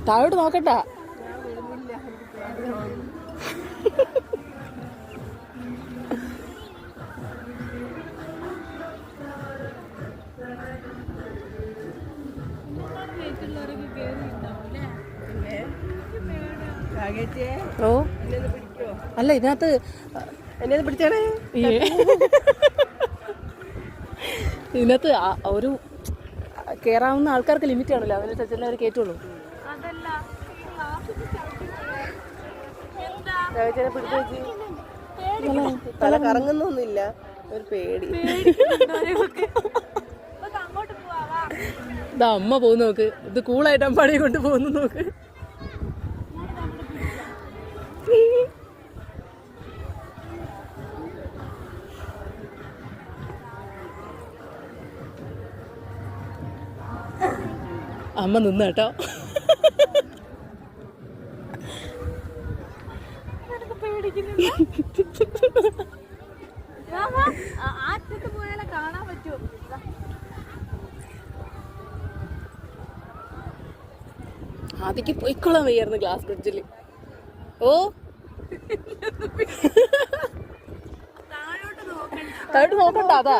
താഴോട്ട് നോക്കട്ടാ. ഓ അല്ല ഇതിനകത്ത് എന്നെ പിടിച്ചാണേ. ഇതിനകത്ത് ഒരു കേറാവുന്ന ആൾക്കാർക്ക് ലിമിറ്റ് ആണല്ലോ, അതിനനുസരിച്ചല്ലേ അവർ കയറ്റുള്ളൂ. തല കറങ്ങുന്നൊന്നുമില്ല, ഒരു പേടി. ഇതാ അമ്മ പോകുന്ന നോക്ക്, ഇത് കൂളായിട്ട് അമ്പാടിയെ കൊണ്ട് പോകുന്നു നോക്ക്. അമ്മ നിന്ന് കേട്ടോ. ആദ്യക്ക് പോയിക്കൊള്ളാൻ വയ്യായിരുന്നു ഗ്ലാസ് ബ്രിഡ്ജിൽ. ഓ താഴോട്ട് നോക്കണ്ട, അതാ.